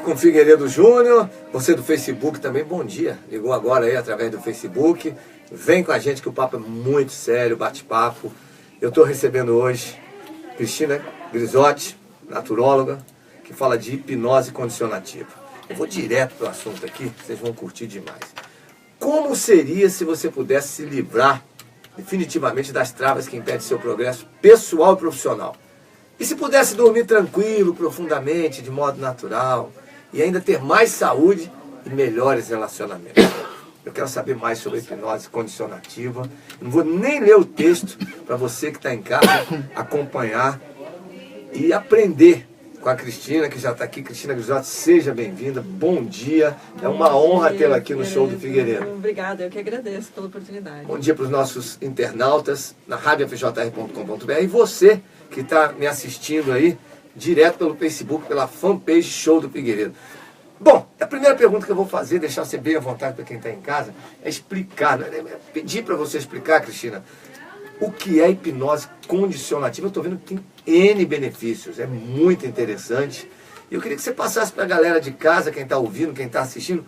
com Figueiredo Júnior, você do Facebook também, bom dia. Ligou agora aí através do Facebook. Vem com a gente que o papo é muito sério, bate-papo. Eu estou recebendo hoje Cristina Grisotti, naturóloga, que fala de hipnose condicionativa. Eu vou direto para o assunto aqui, vocês vão curtir demais. Como seria se você pudesse se livrar definitivamente das travas que impedem seu progresso pessoal e profissional? E se pudesse dormir tranquilo, profundamente, de modo natural, e ainda ter mais saúde e melhores relacionamentos? Eu quero saber mais sobre a hipnose condicionativa. Não vou nem ler o texto para você que está em casa acompanhar e aprender com a Cristina, que já está aqui. Cristina Grisotti, seja bem-vinda, bom dia. É uma honra tê-la aqui no Show do Figueiredo. Obrigada, eu que agradeço pela oportunidade. Bom dia para os nossos internautas na radiofjr.com.br e você que está me assistindo aí direto pelo Facebook, pela fanpage Show do Figueiredo. Bom, a primeira pergunta que eu vou fazer, deixar você bem à vontade para quem está em casa, é explicar, pedir para você explicar, Cristina, o que é hipnose condicionativa. Eu estou vendo que tem N benefícios, é muito interessante. E eu queria que você passasse para a galera de casa, quem está ouvindo, quem está assistindo,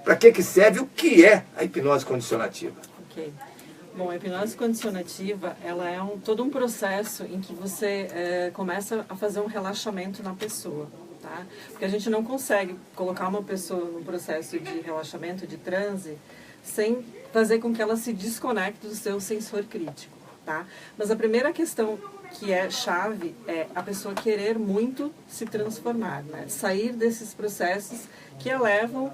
para que serve, o que é a hipnose condicionativa. Ok. Bom, a hipnose condicionativa, ela é todo um processo em que você começa a fazer um relaxamento na pessoa, tá? Porque a gente não consegue colocar uma pessoa num processo de relaxamento, de transe, sem fazer com que ela se desconecte do seu sensor crítico, tá? Mas a primeira questão que é chave é a pessoa querer muito se transformar, né? Sair desses processos que a levam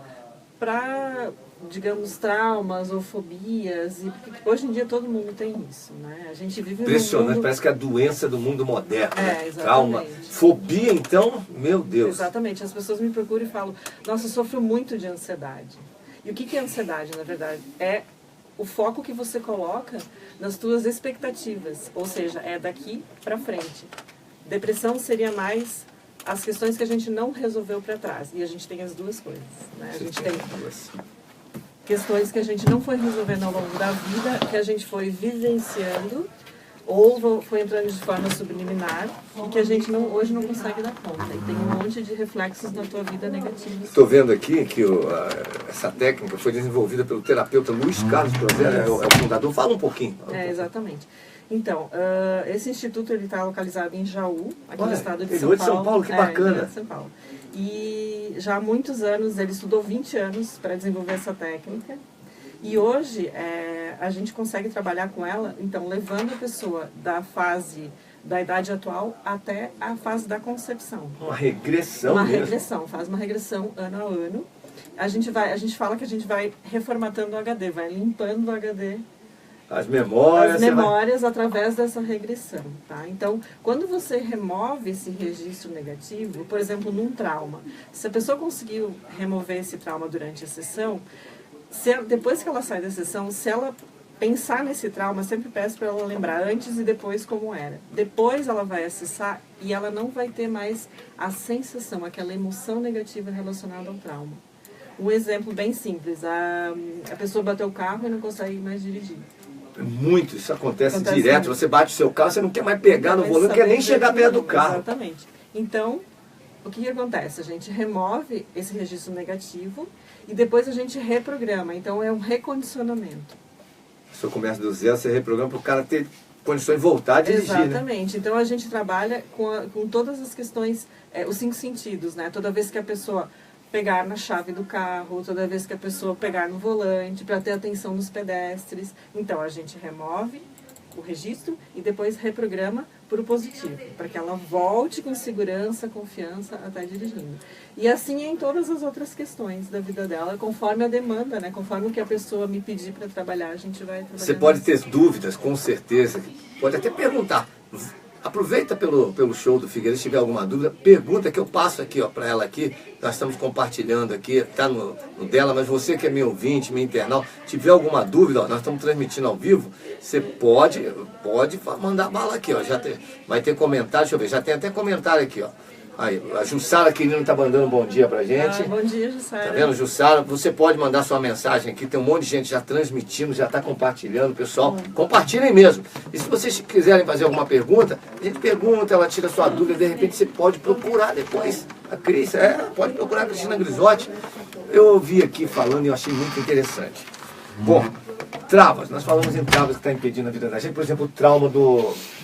para, digamos, traumas ou fobias. E hoje em dia todo mundo tem isso, né? A gente vive impressionante, mundo... parece que é a doença do mundo moderno, né? Exatamente. Trauma, fobia, então, meu Deus. Exatamente, as pessoas me procuram e falam, nossa, eu sofro muito de ansiedade. E o que é ansiedade, na verdade? É o foco que você coloca nas suas expectativas, ou seja, é daqui para frente. Depressão seria mais as questões que a gente não resolveu para trás, e a gente tem as duas coisas, né? A gente tem questões que a gente não foi resolvendo ao longo da vida, que a gente foi vivenciando, ou foi entrando de forma subliminar, e que a gente hoje não consegue dar conta. E tem um monte de reflexos na tua vida negativos. Estou vendo aqui que essa técnica foi desenvolvida pelo terapeuta Luiz Carlos Crozet, é o fundador. Fala um pouquinho. Exatamente. Então, esse instituto está localizado em Jaú, aqui no estado de São Paulo. De São Paulo, que bacana. De São Paulo. E já há muitos anos, ele estudou 20 anos para desenvolver essa técnica. E hoje a gente consegue trabalhar com ela, então, levando a pessoa da fase da idade atual até a fase da concepção. Uma regressão Faz uma regressão ano a ano. A gente fala que a gente vai reformatando o HD, vai limpando o HD. As memórias através dessa regressão, tá? Então, quando você remove esse registro negativo, por exemplo, num trauma, se a pessoa conseguiu remover esse trauma durante a sessão, depois que ela sai da sessão, se ela pensar nesse trauma, sempre peço para ela lembrar antes e depois como era. Depois ela vai acessar e ela não vai ter mais a sensação, aquela emoção negativa relacionada ao trauma. Um exemplo bem simples, a pessoa bateu o carro e não consegue mais dirigir. Muito, isso acontece direto. Muito. Você bate o seu carro, você não quer mais pegar no volume, não quer nem chegar perto do carro. Exatamente. Então, o que acontece? A gente remove esse registro negativo e depois a gente reprograma. Então, é um recondicionamento. Se eu começa do zero, você reprograma para o cara ter condições de voltar a dirigir. Exatamente. Né? Então, a gente trabalha com todas as questões, os 5 sentidos, né? Toda vez que a pessoa pegar na chave do carro, toda vez que a pessoa pegar no volante, para ter atenção dos pedestres. Então, a gente remove o registro e depois reprograma para o positivo, para que ela volte com segurança, confiança a estar dirigindo. E assim é em todas as outras questões da vida dela, conforme a demanda, né? Conforme o que a pessoa me pedir para trabalhar, a gente vai trabalhar. Você pode ter dúvidas, com certeza. Pode até perguntar. Aproveita pelo show do Figueiredo, se tiver alguma dúvida, pergunta que eu passo aqui para ela aqui. Nós estamos compartilhando aqui, está no dela, mas você que é meu ouvinte, meu internauta, tiver alguma dúvida, nós estamos transmitindo ao vivo, você pode mandar bala aqui, vai ter comentário, deixa eu ver, já tem até comentário aqui, Aí, a Jussara Quirino está mandando um bom dia pra gente. Bom dia, Jussara. Tá vendo, Jussara? Você pode mandar sua mensagem aqui, tem um monte de gente já transmitindo, já está compartilhando, pessoal. Compartilhem mesmo. E se vocês quiserem fazer alguma pergunta, a gente pergunta, ela tira sua dúvida, de repente você pode procurar depois. A Cris, pode procurar a Cristina Grisotti. Eu ouvi aqui falando e eu achei muito interessante. Bom, travas, nós falamos em travas que está impedindo a vida da gente, por exemplo, o trauma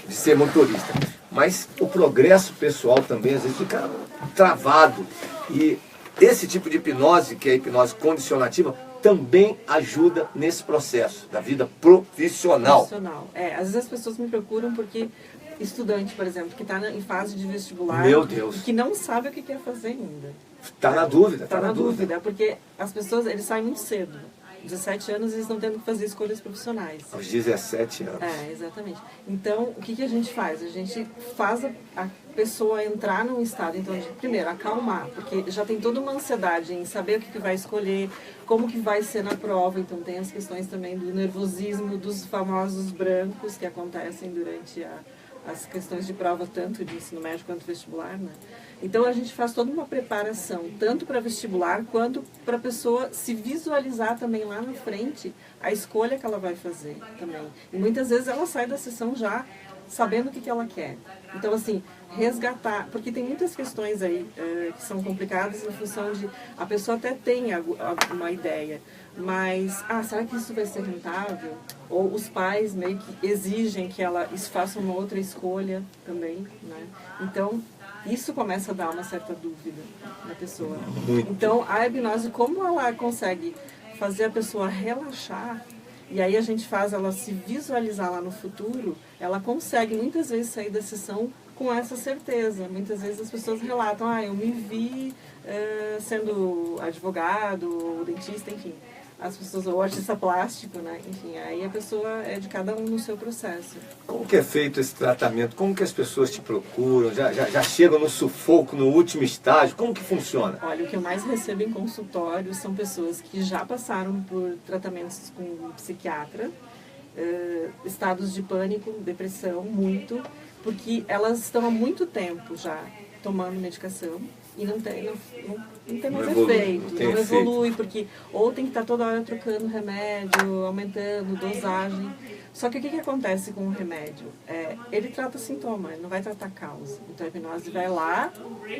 de ser motorista. Mas o progresso pessoal também às vezes fica travado. E esse tipo de hipnose, que é a hipnose condicionativa, também ajuda nesse processo da vida profissional. Às vezes as pessoas me procuram porque estudante, por exemplo, que está em fase de vestibular, meu Deus, e que não sabe o que quer fazer ainda. Está na dúvida. Está na dúvida, porque as pessoas, eles saem muito cedo. 17 anos eles estão tendo que fazer escolhas profissionais. Aos 17 anos. Exatamente. Então, o que a gente faz? A gente faz a pessoa entrar num estado, então, primeiro, acalmar, porque já tem toda uma ansiedade em saber o que vai escolher, como que vai ser na prova, então tem as questões também do nervosismo, dos famosos brancos que acontecem durante as questões de prova, tanto de ensino médio quanto vestibular, né? Então a gente faz toda uma preparação, tanto para vestibular quanto para a pessoa se visualizar também lá na frente a escolha que ela vai fazer também. E muitas vezes ela sai da sessão já sabendo o que ela quer. Então, assim, resgatar, porque tem muitas questões aí que são complicadas em função de a pessoa até tem uma ideia, mas, será que isso vai ser rentável? Ou os pais meio que exigem que ela faça uma outra escolha também, né? Então, isso começa a dar uma certa dúvida na pessoa. Então, a hipnose, como ela consegue fazer a pessoa relaxar, e aí a gente faz ela se visualizar lá no futuro, ela consegue muitas vezes sair da sessão com essa certeza. Muitas vezes as pessoas relatam, eu me vi sendo advogado, ou dentista, enfim. As pessoas, ou artista plástico, né? Enfim, aí a pessoa é de cada um no seu processo. Como que é feito esse tratamento? Como que as pessoas te procuram? Já chegam no sufoco, no último estágio? Como que funciona? Olha, o que eu mais recebo em consultório são pessoas que já passaram por tratamentos com um psiquiatra, estados de pânico, depressão, muito, porque elas estão há muito tempo já tomando medicação e não tem mais efeito, não evolui, porque ou tem que estar toda hora trocando remédio, aumentando dosagem. Só que o que acontece com o remédio? Ele trata sintoma, ele não vai tratar causa. Então a hipnose vai lá,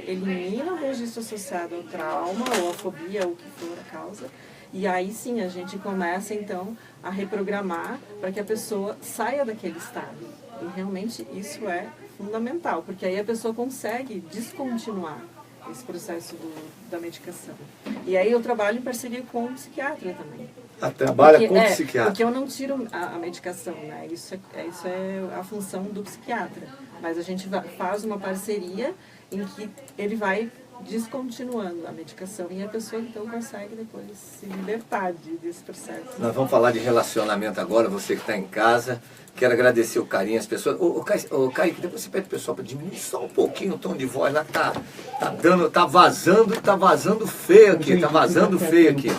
elimina o registro associado ao trauma ou à fobia, ou o que for a causa, e aí sim a gente começa então a reprogramar para que a pessoa saia daquele estado. E realmente isso é fundamental, porque aí a pessoa consegue descontinuar esse processo da medicação. E aí eu trabalho em parceria com o psiquiatra também. Trabalha com o psiquiatra? Porque eu não tiro a medicação, né? Isso é a função do psiquiatra. Mas a gente faz uma parceria em que ele vai descontinuando a medicação e a pessoa então consegue depois se libertar desse processo. Nós vamos falar de relacionamento agora, você que está em casa. Quero agradecer o carinho, as pessoas. Ô Kaique, depois você pede o pessoal para diminuir só um pouquinho o tom de voz. Lá tá vazando feio aqui, tá vazando feio aqui.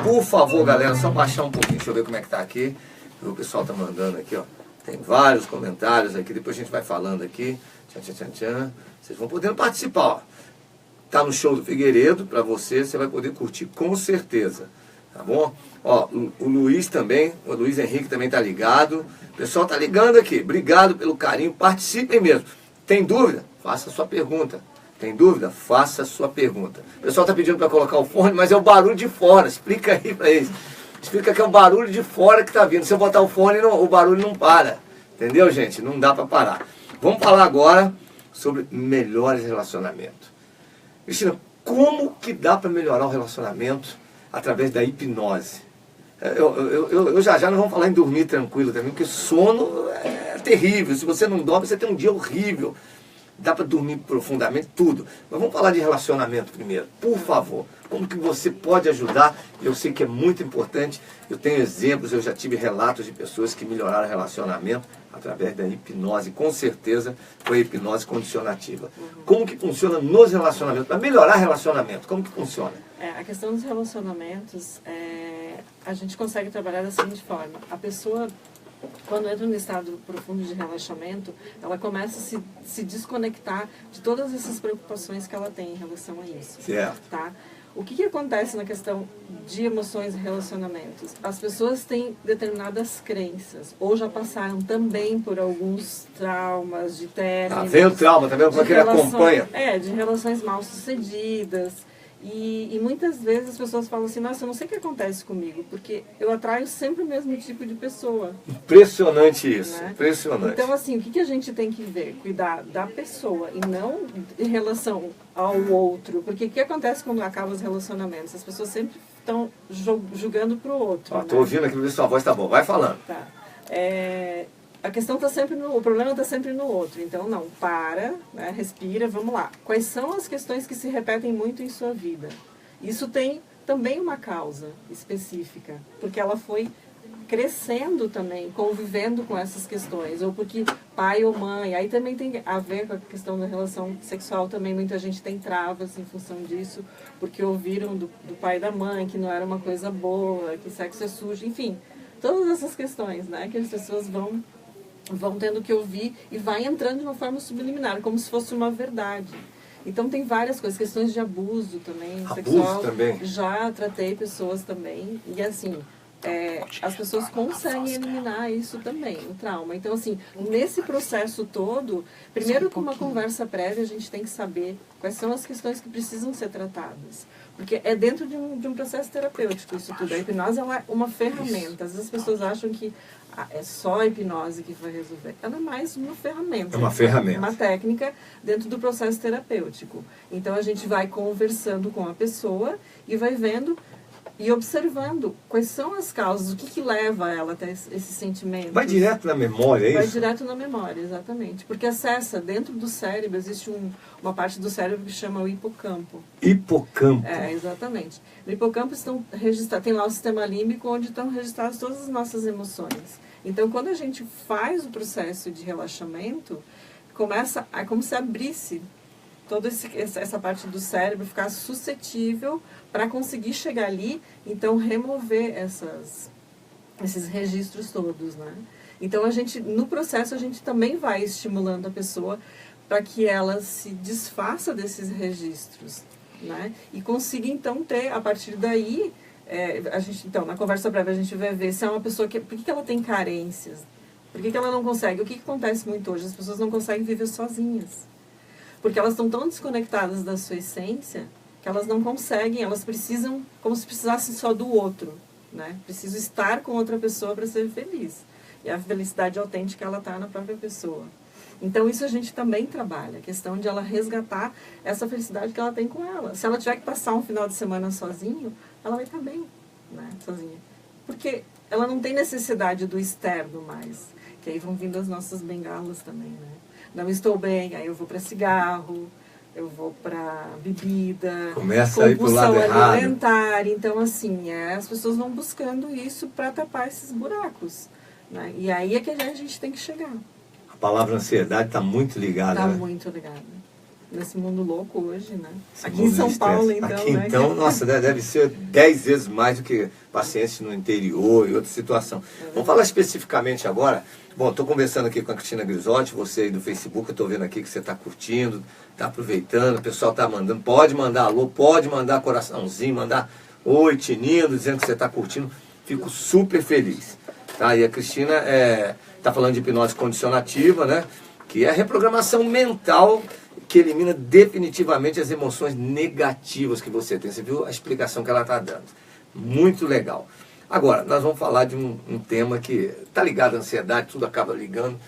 Por favor, galera, só baixar um pouquinho, deixa eu ver como é que tá aqui. O pessoal tá mandando aqui, ó. Tem vários comentários aqui, depois a gente vai falando aqui. Vocês vão podendo participar, ó. Tá no show do Figueiredo, para você vai poder curtir com certeza, tá bom? Ó, o Luiz também, o Luiz Henrique também tá ligado. O pessoal tá ligando aqui, obrigado pelo carinho, participem mesmo. Tem dúvida? Faça a sua pergunta. Tem dúvida? Faça a sua pergunta. O pessoal tá pedindo para colocar o fone, mas é o barulho de fora, explica aí para eles. Explica que é o barulho de fora que tá vindo. Se eu botar o fone, o barulho não para, entendeu, gente? Não dá para parar. Vamos falar agora sobre melhores relacionamentos. Cristina, como que dá para melhorar o relacionamento através da hipnose? Eu já não vamos falar em dormir tranquilo também, porque sono é terrível. Se você não dorme, você tem um dia horrível. Dá para dormir profundamente, tudo. Mas vamos falar de relacionamento primeiro. Por favor, como que você pode ajudar? Eu sei que é muito importante. Eu tenho exemplos, eu já tive relatos de pessoas que melhoraram o relacionamento através da hipnose. Com certeza foi a hipnose condicionativa. Como que funciona nos relacionamentos? Para melhorar relacionamento, como que funciona? A questão dos relacionamentos, a gente consegue trabalhar da seguinte forma. A pessoa quando entra no estado profundo de relaxamento, ela começa a se desconectar de todas essas preocupações que ela tem em relação a isso. Certo. Tá? O que acontece na questão de emoções e relacionamentos? As pessoas têm determinadas crenças, ou já passaram também por alguns traumas de términos. Vem o trauma também, como é que ele acompanha. De relações mal sucedidas. E muitas vezes as pessoas falam assim, nossa, eu não sei o que acontece comigo, porque eu atraio sempre o mesmo tipo de pessoa. Impressionante isso, né? Impressionante. Então, assim, o que a gente tem que ver? Cuidar da pessoa e não em relação ao outro. Porque o que acontece quando acabam os relacionamentos? As pessoas sempre estão julgando pro outro. Tô ouvindo aqui, ver se sua voz tá boa. Vai falando. Tá. A questão está sempre o problema está sempre no outro. Então, não, para, né, respira, vamos lá. Quais são as questões que se repetem muito em sua vida? Isso tem também uma causa específica, porque ela foi crescendo também, convivendo com essas questões, ou porque pai ou mãe, aí também tem a ver com a questão da relação sexual também, muita gente tem travas em função disso, porque ouviram do pai e da mãe que não era uma coisa boa, que sexo é sujo, enfim, todas essas questões, né, que as pessoas vão tendo que ouvir e vai entrando de uma forma subliminar, como se fosse uma verdade. Então tem várias coisas, questões de abuso também, sexual. Também. Já tratei pessoas também, e assim, as pessoas conseguem eliminar isso também, o trauma. Então assim, nesse processo todo, primeiro com uma conversa prévia a gente tem que saber quais são as questões que precisam ser tratadas. Porque é dentro de um processo terapêutico isso tudo. A hipnose é uma ferramenta. Às vezes as pessoas acham que é só a hipnose que vai resolver. Ela é mais uma ferramenta. É uma ferramenta. Uma técnica dentro do processo terapêutico. Então a gente vai conversando com a pessoa e vai vendo e observando quais são as causas, o que leva ela até esse sentimento. Vai direto na memória, é isso? Vai direto na memória, exatamente. Porque acessa, dentro do cérebro, existe uma parte do cérebro que chama o hipocampo. Hipocampo. Exatamente. No hipocampo tem lá o sistema límbico, onde estão registradas todas as nossas emoções. Então, quando a gente faz o processo de relaxamento, é como se abrisse toda essa parte do cérebro, ficar suscetível para conseguir chegar ali, então remover esses registros todos, né? Então no processo a gente também vai estimulando a pessoa para que ela se desfaça desses registros, né? E consiga então ter, a partir daí, então na conversa prévia a gente vai ver se é uma pessoa por que ela tem carências, por que ela não consegue, o que acontece muito hoje? As pessoas não conseguem viver sozinhas, porque elas estão tão desconectadas da sua essência que elas não conseguem, elas precisam, como se precisassem só do outro, né? Preciso estar com outra pessoa para ser feliz. E a felicidade autêntica, ela está na própria pessoa. Então, isso a gente também trabalha, a questão de ela resgatar essa felicidade que ela tem com ela. Se ela tiver que passar um final de semana sozinho, ela vai estar bem, né? Sozinha. Porque ela não tem necessidade do externo mais, que aí vão vindo as nossas bengalas também, né? Não estou bem, aí eu vou para cigarro, eu vou para bebida, começa a ir pro lado errado. Alimentar. Então, assim, as pessoas vão buscando isso para tapar esses buracos, né? E aí é que a gente tem que chegar. A palavra ansiedade está muito ligada. Está né? muito ligada. Nesse mundo louco hoje, né? Esse aqui em São Paulo, então, aqui, né? então, nossa, deve ser 10 vezes mais do que pacientes no interior e outra situação. Vamos falar especificamente agora. Bom, estou conversando aqui com a Cristina Grisotti, você aí do Facebook, eu estou vendo aqui que você está curtindo, está aproveitando, o pessoal está mandando, pode mandar alô, pode mandar coraçãozinho, mandar oi, tinindo, dizendo que você está curtindo, fico super feliz. Tá? E a Cristina está falando de hipnose condicionativa, né? Que é a reprogramação mental que elimina definitivamente as emoções negativas que você tem. Você viu a explicação que ela está dando. Muito legal. Agora, nós vamos falar de um tema que está ligado à ansiedade, tudo acaba ligando,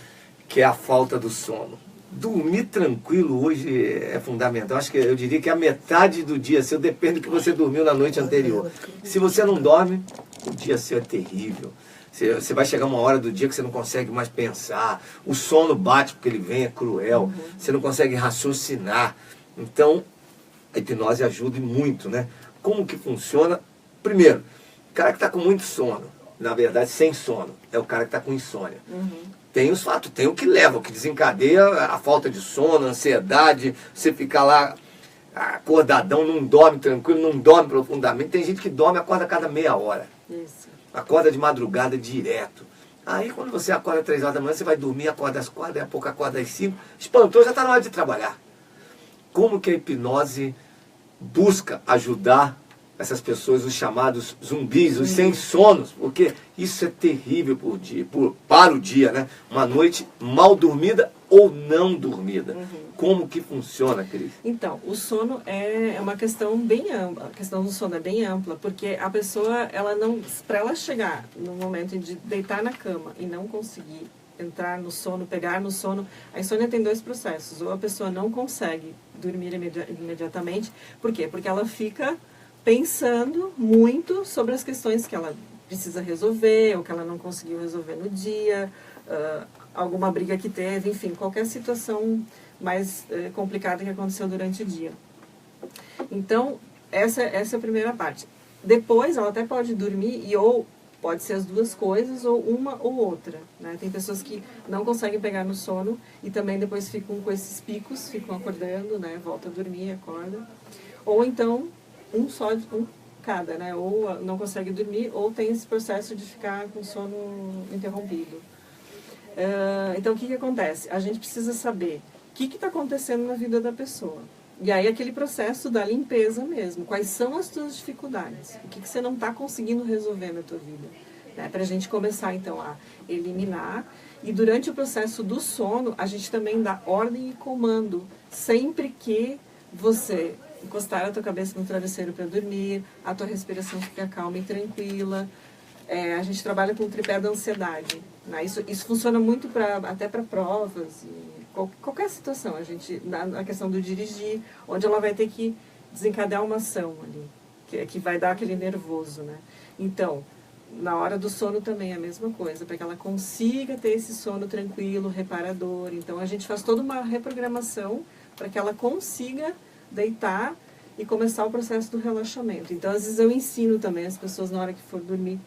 que é a falta do sono. Dormir tranquilo hoje é fundamental. Acho que eu diria que a metade do dia seu depende do que você dormiu na noite anterior. Se você não dorme, o dia seu é terrível. Você vai chegar uma hora do dia que você não consegue mais pensar, o sono bate porque ele vem, é cruel, você não consegue raciocinar. Então, a hipnose ajuda muito, né? Como que funciona? Primeiro, o cara que está com muito sono, na verdade sem sono, é o cara que está com insônia. Tem os fatos, tem o que leva, o que desencadeia a falta de sono, a ansiedade, você ficar lá acordadão, não dorme tranquilo, não dorme profundamente. Tem gente que dorme e acorda a cada meia hora. Isso. Acorda de madrugada direto. Aí quando você acorda 3 horas da manhã, você vai dormir, acorda às 4, daqui a pouco acorda às 5, espantou, já está na hora de trabalhar. Como que a hipnose busca ajudar essas pessoas, os chamados zumbis, os sem sonos, porque isso é terrível para o dia, né? Uma noite mal dormida ou não dormida. Como que funciona, Cris? Então, o sono é uma questão bem ampla. A questão do sono é bem ampla, porque a pessoa, ela não, para ela chegar no momento de deitar na cama e não conseguir entrar no sono, pegar no sono, a insônia tem 2 processos. Ou a pessoa não consegue dormir imediatamente. Por quê? Porque ela fica pensando muito sobre as questões que ela precisa resolver, ou que ela não conseguiu resolver no dia, alguma briga que teve, enfim, qualquer situação mais complicada que aconteceu durante o dia. Então, essa é a primeira parte. Depois, ela até pode dormir, ou pode ser as 2 coisas, ou uma ou outra. Né? Tem pessoas que não conseguem pegar no sono e também depois ficam com esses picos, ficam acordando, né? Volta a dormir, acorda. Ou então, um cada, né? Ou não consegue dormir, ou tem esse processo de ficar com sono interrompido. Então, o que acontece? A gente precisa saber o que está acontecendo na vida da pessoa. E aí, aquele processo da limpeza mesmo. Quais são as tuas dificuldades? O que você não está conseguindo resolver na tua vida? Né? Para a gente começar, então, a eliminar. E durante o processo do sono, a gente também dá ordem e comando. Sempre que você encostar a tua cabeça no travesseiro para dormir, a tua respiração fica calma e tranquila. A gente trabalha com o tripé da ansiedade. Né? Isso funciona muito até para provas e qualquer situação. A gente, na questão do dirigir, onde ela vai ter que desencadear uma ação ali, que vai dar aquele nervoso. Né? Então, na hora do sono também é a mesma coisa, para que ela consiga ter esse sono tranquilo, reparador. Então, a gente faz toda uma reprogramação para que ela consiga deitar e começar o processo do relaxamento. Então, às vezes eu ensino também as pessoas na hora que for dormir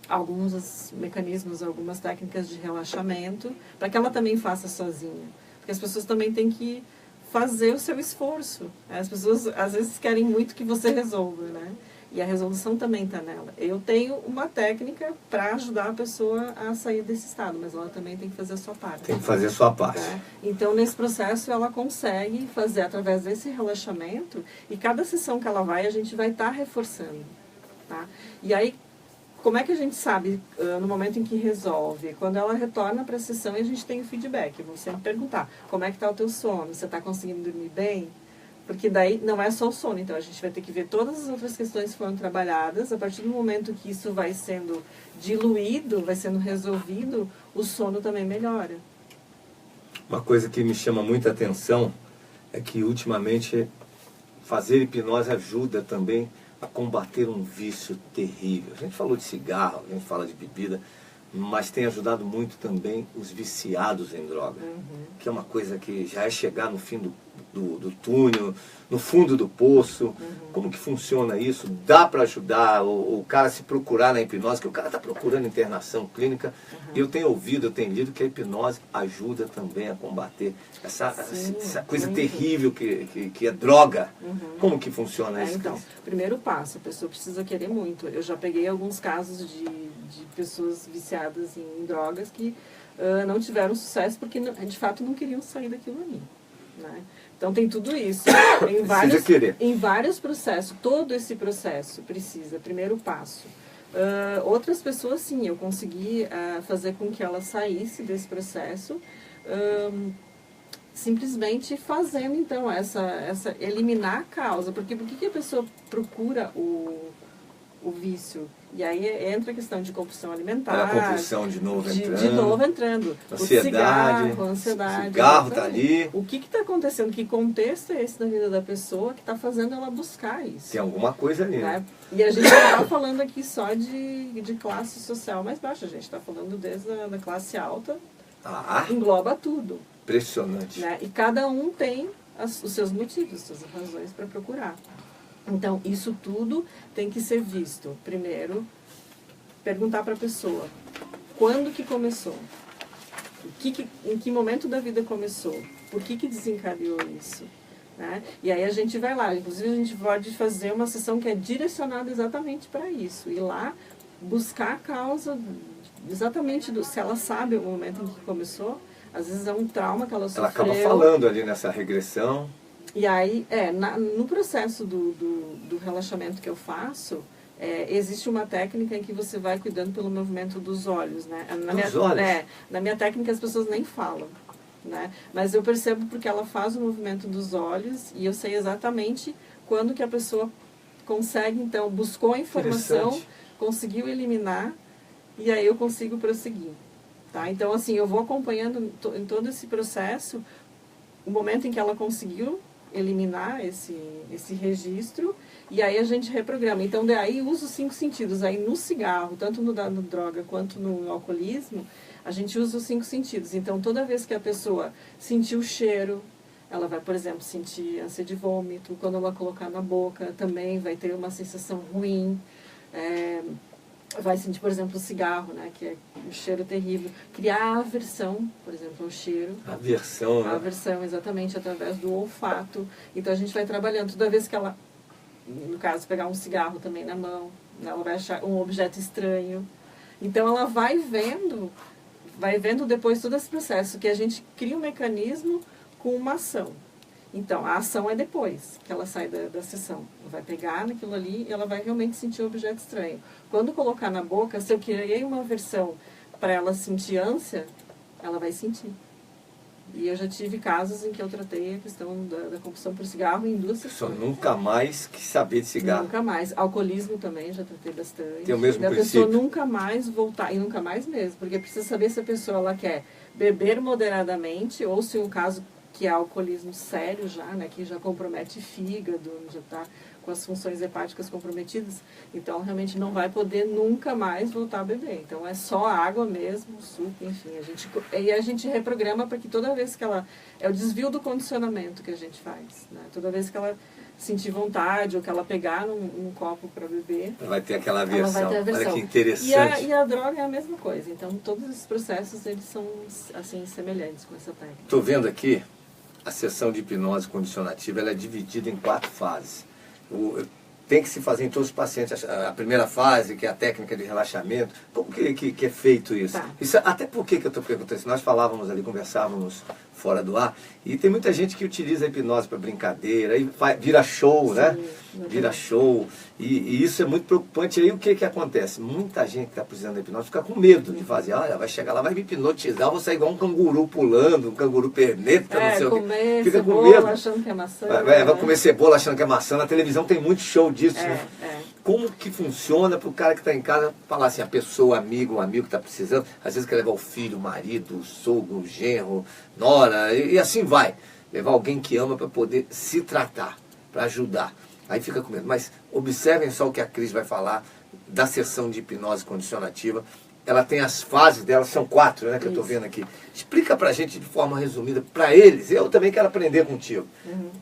alguns mecanismos, algumas técnicas de relaxamento, para que ela também faça sozinha. Porque as pessoas também têm que fazer o seu esforço. As pessoas às vezes querem muito que você resolva, né? E a resolução também está nela. Eu tenho uma técnica para ajudar a pessoa a sair desse estado, mas ela também tem que fazer a sua parte. Tem que fazer a sua parte. Tá? Então, nesse processo, ela consegue fazer através desse relaxamento, e cada sessão que ela vai, a gente vai estar reforçando. Tá? E aí, como é que a gente sabe no momento em que resolve? Quando ela retorna para a sessão e a gente tem o feedback. Eu vou sempre perguntar, como é que está o teu sono? Você está conseguindo dormir bem? Porque daí não é só o sono, então a gente vai ter que ver todas as outras questões que foram trabalhadas. A partir do momento que isso vai sendo diluído, vai sendo resolvido, o sono também melhora. Uma coisa que me chama muita atenção é que ultimamente fazer hipnose ajuda também a combater um vício terrível. A gente falou de cigarro, a gente fala de bebida, mas tem ajudado muito também os viciados em droga, que é uma coisa que já é chegar no fim do túnel, no fundo do poço. Como que funciona isso? Dá para ajudar o cara a se procurar na hipnose, que o cara está procurando internação clínica. Eu tenho ouvido, eu tenho lido que a hipnose ajuda também a combater essa coisa terrível que é droga. Como que funciona isso? Então, primeiro passo, a pessoa precisa querer muito. Eu já peguei alguns casos de pessoas viciadas em drogas que não tiveram sucesso porque de fato não queriam sair daquilo ali. Né? Então tem tudo isso. Em vários processos, todo esse processo precisa, primeiro passo. Outras pessoas sim, eu consegui fazer com que ela saísse desse processo, simplesmente fazendo então eliminar a causa. Porque por que a pessoa procura o vício? E aí entra a questão de compulsão alimentar. A compulsão de novo entrando. De novo entrando. Ansiedade. Ansiedade. O cigarro está ali. O que está acontecendo? Que contexto é esse na vida da pessoa que está fazendo ela buscar isso? Tem alguma coisa ali. Né? E a gente não está falando aqui só de classe social mais baixa. A gente está falando desde a classe alta. Engloba tudo. Impressionante. Né? E cada um tem os seus motivos, as suas razões para procurar. Então, isso tudo tem que ser visto. Primeiro, perguntar para a pessoa, quando que começou? Em que momento da vida começou? Por que desencadeou isso? Né? E aí a gente vai lá. Inclusive, a gente pode fazer uma sessão que é direcionada exatamente para isso. Ir lá, buscar a causa exatamente se ela sabe o momento em que começou. Às vezes é um trauma que ela sofreu. Ela acaba falando ali nessa regressão. E aí, no processo do relaxamento que eu faço, existe uma técnica em que você vai cuidando pelo movimento dos olhos, né? Na minha técnica as pessoas nem falam, né? Mas eu percebo porque ela faz o movimento dos olhos e eu sei exatamente quando que a pessoa consegue, então, buscou a informação, conseguiu eliminar e aí eu consigo prosseguir, tá? Então, assim, eu vou acompanhando em todo esse processo o momento em que ela conseguiu eliminar esse registro e aí a gente reprograma. Então, daí usa os 5 sentidos. Aí no cigarro, tanto no droga quanto no alcoolismo, a gente usa os 5 sentidos. Então, toda vez que a pessoa sentir o cheiro, ela vai, por exemplo, sentir ânsia de vômito. Quando ela colocar na boca, também vai ter uma sensação ruim. Vai sentir, por exemplo, o cigarro, né, que é um cheiro terrível. Criar aversão, por exemplo, ao cheiro. Aversão, né? Aversão, exatamente, através do olfato. Então, a gente vai trabalhando. Toda vez que ela, no caso, pegar um cigarro também na mão, ela vai achar um objeto estranho. Então, ela vai vendo depois todo esse processo, que a gente cria um mecanismo com uma ação. Então, a ação é depois que ela sai da sessão. Ela vai pegar naquilo ali e ela vai realmente sentir um objeto estranho. Quando colocar na boca, se eu criei uma versão para ela sentir ânsia, ela vai sentir. E eu já tive casos em que eu tratei a questão da compulsão por cigarro em 2 sessões. Só nunca mais quis saber de cigarro. Nunca mais. Alcoolismo também, já tratei bastante. Tem o mesmo princípio. A pessoa nunca mais voltar, e nunca mais mesmo, porque precisa saber se a pessoa ela quer beber moderadamente, ou se um caso que é alcoolismo sério já, né, que já compromete fígado, já está com as funções hepáticas comprometidas, então realmente não vai poder nunca mais voltar a beber. Então é só água mesmo, suco, enfim. A gente reprograma para que toda vez que ela... É o desvio do condicionamento que a gente faz, né? Toda vez que ela sentir vontade ou que ela pegar num copo para beber... Ela vai ter aquela aversão. Ela vai ter aversão. Olha que interessante. E a droga é a mesma coisa. Então todos esses processos eles são assim, semelhantes com essa técnica. Estou vendo aqui, a sessão de hipnose condicionativa ela é dividida em 4 fases. Tem que se fazer em todos os pacientes a primeira fase, que é a técnica de relaxamento. Como que é feito isso? Tá. Isso até por que eu estou perguntando isso? Nós falávamos ali, conversávamos fora do ar, e tem muita gente que utiliza a hipnose para brincadeira, aí vira show, né? Vira show, e isso é muito preocupante. E aí o que acontece? Muita gente que está precisando da hipnose fica com medo de fazer. Olha, vai chegar lá, vai me hipnotizar, vou sair igual um canguru pulando, um canguru perneta, não sei o quê. Fica com medo. Achando que é maçã. Vai comer cebola achando que é maçã. Na televisão tem muito show disso, né? Como que funciona para o cara que está em casa falar assim, a pessoa, um amigo que está precisando, às vezes quer levar o filho, o marido, o sogro, o genro, nora, e assim vai. Levar alguém que ama para poder se tratar, para ajudar. Aí fica com medo. Mas observem só o que a Cris vai falar da sessão de hipnose condicionativa. Ela tem as fases dela, são 4, né, que eu estou vendo aqui. Explica pra gente de forma resumida, para eles, eu também quero aprender contigo.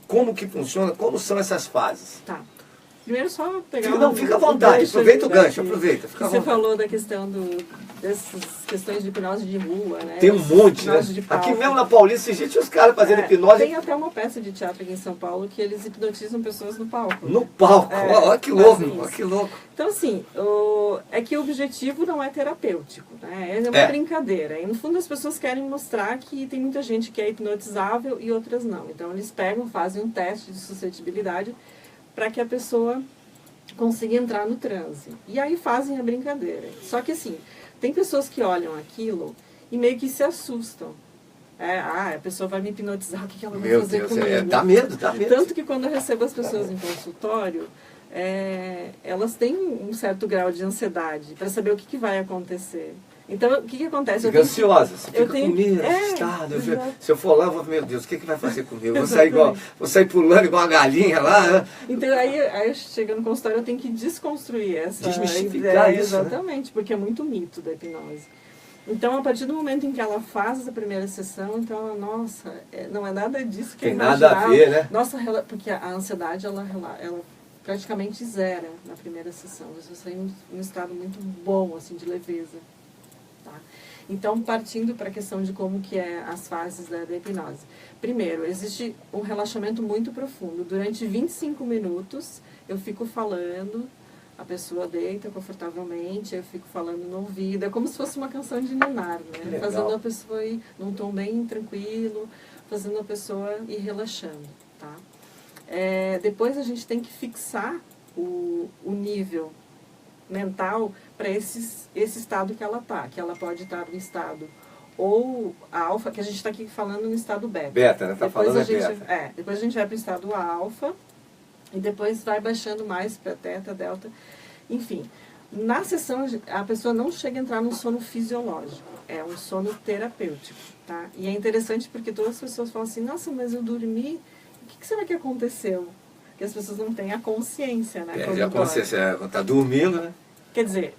Como que funciona, como são essas fases. Tá. Primeiro só pegar fica à vontade, aproveita o gancho, aproveita. Você falou da questão dessas questões de hipnose de rua, né? Tem um monte, né? Aqui mesmo na Paulista, gente, os caras fazendo hipnose. Tem até uma peça de teatro aqui em São Paulo que eles hipnotizam pessoas no palco. No palco? Olha que louco, que louco. Então, assim, é que o objetivo não é terapêutico, né? É uma brincadeira. E, no fundo, as pessoas querem mostrar que tem muita gente que é hipnotizável e outras não. Então, eles pegam, fazem um teste de suscetibilidade para que a pessoa consiga entrar no transe. E aí fazem a brincadeira. Só que, assim, tem pessoas que olham aquilo e meio que se assustam. A pessoa vai me hipnotizar, o que ela vai fazer comigo? Dá medo, dá medo. Tanto que quando eu recebo as pessoas em consultório, elas têm um certo grau de ansiedade para saber o que vai acontecer. Então, o que acontece? Fica ansiosa, você fica com medo, assustado. Se eu for lá, eu vou, meu Deus, o que vai fazer comigo? Vou sair pulando igual uma galinha lá, né? Então, aí chegando no consultório, eu tenho que desconstruir essa desmistificar ideia. Isso, exatamente, né? Porque é muito mito da hipnose. Então, a partir do momento em que ela faz essa primeira sessão, então ela, nossa, não é nada disso que eu imaginava. Tem nada a ver, né? Nossa, porque a ansiedade, ela praticamente zera na primeira sessão. Você sai num estado muito bom, assim, de leveza. Tá? Então, partindo para a questão de como que é as fases da hipnose. Primeiro, existe um relaxamento muito profundo. Durante 25 minutos, eu fico falando A pessoa deita confortavelmente, eu fico falando no ouvido, é como se fosse uma canção de ninar, né? Fazendo a pessoa ir num tom bem tranquilo, fazendo a pessoa ir relaxando, tá? Depois a gente tem que fixar o nível mental para esse estado que ela está, que ela pode estar no estado ou alfa, que a gente está aqui falando no estado beta. Beta, né? Tá falando beta. Depois a gente vai para o estado alfa e depois vai baixando mais para teta, delta, enfim. Na sessão, a pessoa não chega a entrar num sono fisiológico, é um sono terapêutico, tá? E é interessante porque todas as pessoas falam assim, nossa, mas eu dormi, o que será que aconteceu? Porque as pessoas não têm a consciência, né? A consciência, quando tá dormindo, né? Quer dizer,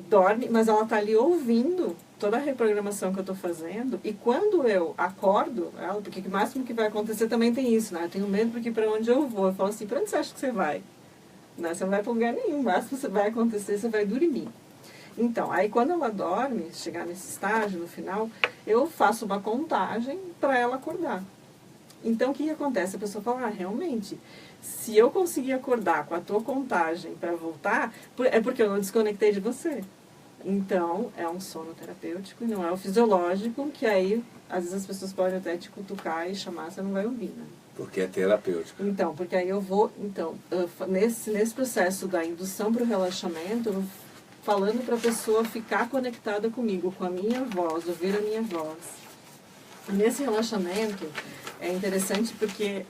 dorme, mas ela tá ali ouvindo toda a reprogramação que eu estou fazendo, e quando eu acordo, porque o máximo que vai acontecer também tem isso, né? Eu tenho medo porque para onde eu vou? Eu falo assim, para onde você acha que você vai? Não, você não vai para lugar nenhum, o máximo que vai acontecer, você vai dormir. Então, aí quando ela dorme, chegar nesse estágio, no final, eu faço uma contagem para ela acordar. Então, o que acontece? A pessoa fala, realmente, se eu conseguir acordar com a tua contagem para voltar, é porque eu não desconectei de você. Então, é um sono terapêutico e não é o fisiológico, que aí, às vezes as pessoas podem até te cutucar e chamar, você não vai ouvir, né? Porque é terapêutico. Então, porque aí eu vou, nesse processo da indução para o relaxamento, eu vou falando para a pessoa ficar conectada comigo, com a minha voz, ouvir a minha voz. E nesse relaxamento, é interessante porque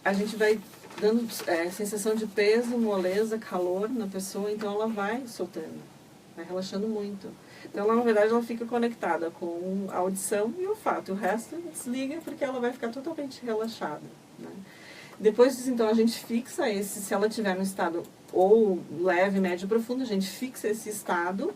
a gente vai dando sensação de peso, moleza, calor na pessoa, então ela vai soltando, vai relaxando muito. Então, ela, na verdade, ela fica conectada com a audição e o olfato. O resto desliga porque ela vai ficar totalmente relaxada, né? Depois disso, então, a gente fixa se ela estiver no estado ou leve, médio, profundo, a gente fixa esse estado